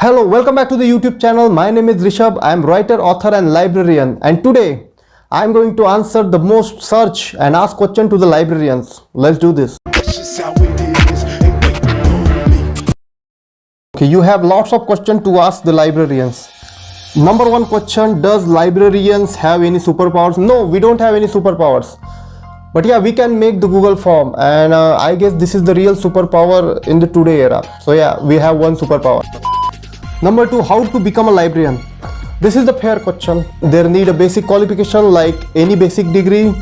Hello, welcome back to the YouTube channel. My name is Rishabh. I am writer, author and librarian, and today I am going to answer the most searched and asked question to the librarians. Let's do this. Okay, you have lots of questions to ask the librarians. Number one question, does librarians have any superpowers? No, we don't have any superpowers. But yeah, we can make the Google form, and I guess this is the real superpower in the today era. So yeah, we have one superpower. Number two, how to become a librarian? This is the fair question. There need a basic qualification like any basic degree,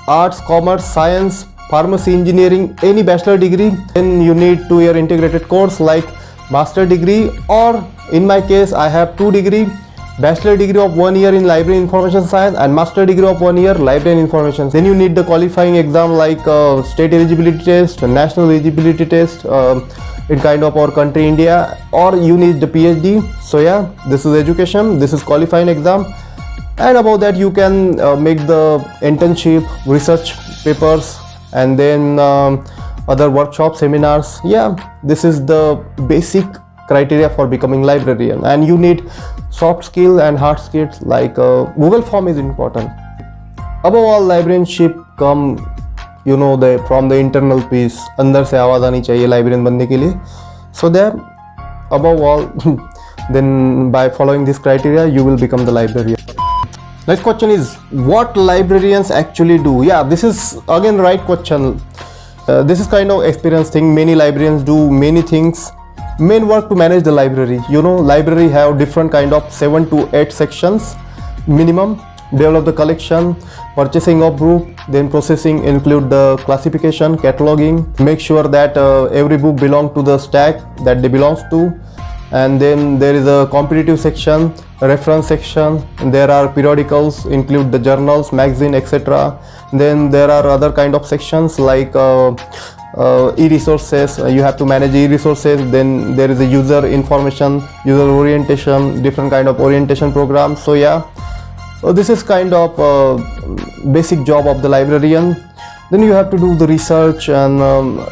arts, commerce, science, pharmacy, engineering, any bachelor degree. Then you need 2-year integrated course like master degree, or in my case I have 2 degree, bachelor degree of 1 year in library information science and master degree of 1 year librarian information. Then you need the qualifying exam like state eligibility test, national eligibility test in kind of our country India, or you need the PhD. So yeah, this is education, this is qualifying exam, and above that you can make the internship, research papers, and then other workshops, seminars. Yeah, this is the basic criteria for becoming librarian, and you need soft skill and hard skills like Google form is important. Above all, librarianship come from the internal piece. अंदर से आवाज आनी चाहिए librarian बनने के लिए. So there, above all, then by following this criteria you will become the librarian. Next question is, what librarians actually do? Yeah, this is again right question. This is kind of experience thing. Many librarians do many things. Main work to manage the library. Library have different kind of 7 to 8 sections minimum. Develop the collection, purchasing of book, then processing include the classification, cataloging, make sure that every book belong to the stack that they belongs to, and then there is a competitive section, reference section, and there are periodicals, include the journals, magazine, etc. Then there are other kind of sections like e-resources. You have to manage e-resources. Then there is a user information, user orientation, different kind of orientation programs. So yeah, this is kind of basic job of the librarian. Then you have to do the research, and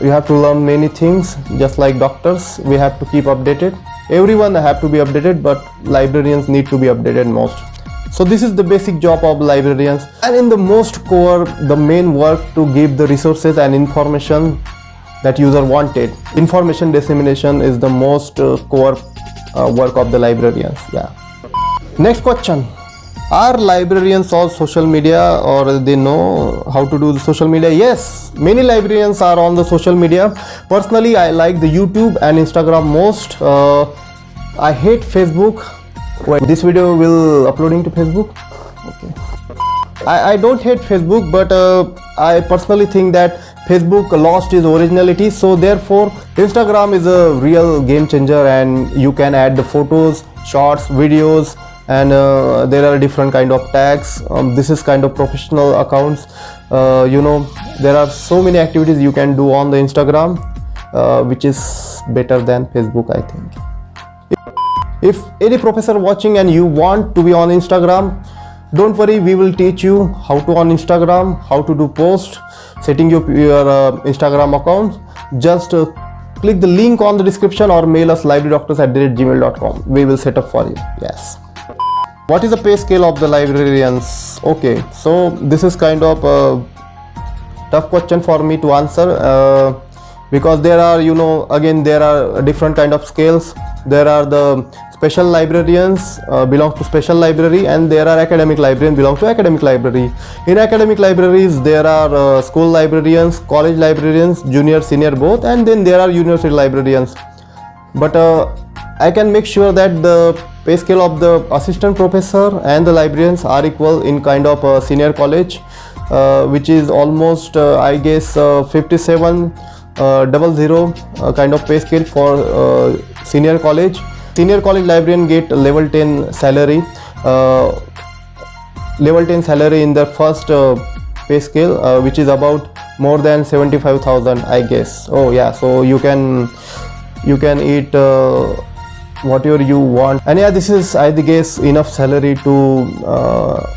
you have to learn many things. Just like doctors, we have to keep updated. Everyone have to be updated, but librarians need to be updated most. So this is the basic job of librarians. And in the most core, the main work to give the resources and information that user wanted. Information dissemination is the most core work of the librarians. Yeah. Next question. Are librarians on social media, or they know how to do the social media? Yes, many librarians are on the social media. Personally, I like the YouTube and Instagram most. I hate Facebook. Wait, this video will uploading to Facebook? Okay. I don't hate Facebook, but I personally think that Facebook lost its originality. So therefore, Instagram is a real game changer, and you can add the photos, shorts, videos, and there are different kind of tags. This is kind of professional accounts. There are so many activities you can do on the Instagram, which is better than Facebook, I think. If any professor watching and you want to be on Instagram, don't worry, we will teach you how to on Instagram, how to do post, setting your Instagram account. Just click the link on the description or mail us librarydoctors@gmail.com. We will set up for you. Yes. What is the pay scale of the librarians? Okay, so this is kind of a tough question for me to answer because there are, again, there are different kind of scales. There are the special librarians belong to special library, and there are academic librarians belong to academic library. In academic libraries, there are school librarians, college librarians, junior, senior both, and then there are university librarians. But I can make sure that the pay scale of the assistant professor and the librarians are equal in kind of senior college, which is almost I guess 5700 kind of pay scale for senior college. Senior college librarian get level 10 salary, level 10 salary in the first pay scale, which is about more than 75,000, I guess. Oh yeah, so you can eat whatever you want, and yeah, this is, I guess, enough salary to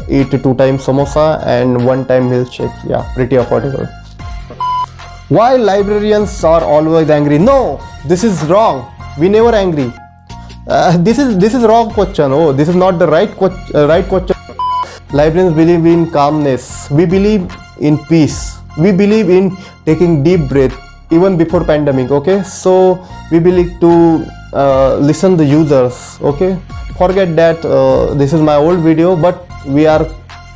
eat 2 times samosa and 1 time milkshake. Yeah, pretty affordable. Why librarians are always angry? No, this is wrong. We never angry. This is wrong question. Oh, this is not the right question. Librarians believe in calmness. We believe in peace. We believe in taking deep breath even before pandemic. Okay, so we believe to listen the users. Okay, forget that this is my old video, but we are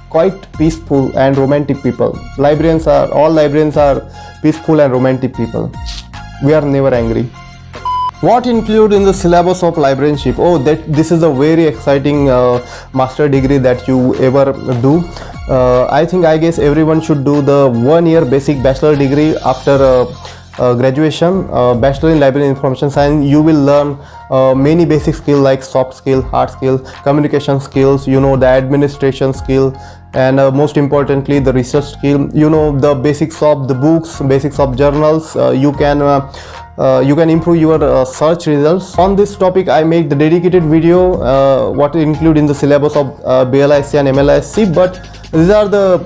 quite peaceful and romantic people. All librarians are peaceful and romantic people. We are never angry. What include in the syllabus of librarianship? Oh, this is a very exciting master degree that you ever do. I guess everyone should do the 1 year basic bachelor degree after graduation. Bachelor in Library Information Science. You will learn many basic skills like soft skill, hard skill, communication skills, the administration skill, and most importantly the research skill. The basics of the books, basics of journals. You can improve your search results. On this topic I make the dedicated video what include in the syllabus of B.Li.Sc and M.Li.Sc, but these are the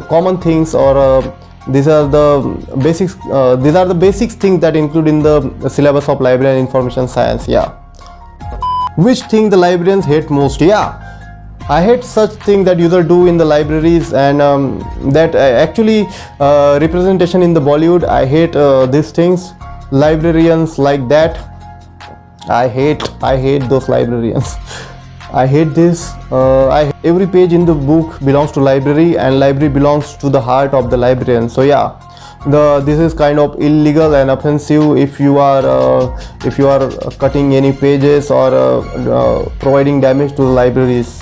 common things, or these are the basic things that include in the syllabus of Library and Information Science. Yeah. Which thing the librarians hate most? Yeah, I hate such thing that users do in the libraries, and that actually representation in the Bollywood. I hate these things. Librarians like that, I hate those librarians. I hate this. Every page in the book belongs to library, and library belongs to the heart of the librarian. So yeah, this is kind of illegal and offensive if you are cutting any pages or providing damage to the libraries.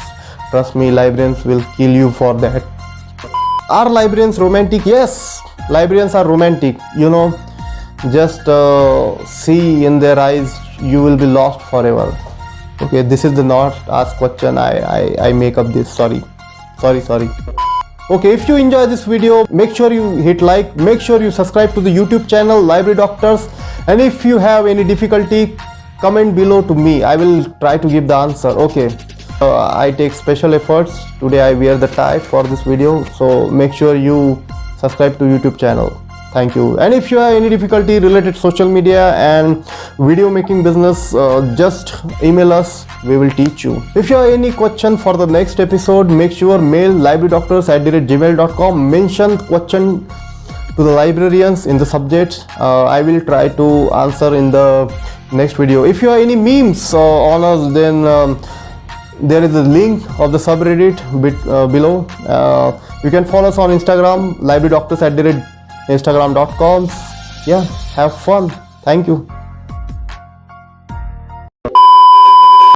Trust me, librarians will kill you for that. Are librarians romantic? Yes, librarians are romantic. Just see in their eyes, you will be lost forever. Okay, this is the not asked question. I make up this. Sorry. Okay, if you enjoy this video, make sure you hit like, make sure you subscribe to the YouTube channel Library Doctors, and if you have any difficulty, comment below to me. I will try to give the answer. Okay, I take special efforts. Today I wear the tie for this video, so make sure you subscribe to YouTube channel. Thank you. And if you have any difficulty related social media and video making business, just email us. We will teach you. If you have any question for the next episode, make sure mail librarydoctors@gmail.com. Mention question to the librarians in the subject. I will try to answer in the next video. If you have any memes on us, then there is a link of the subreddit below. You can follow us on Instagram, librarydoctors@instagram.com. Yeah, have fun. Thank you.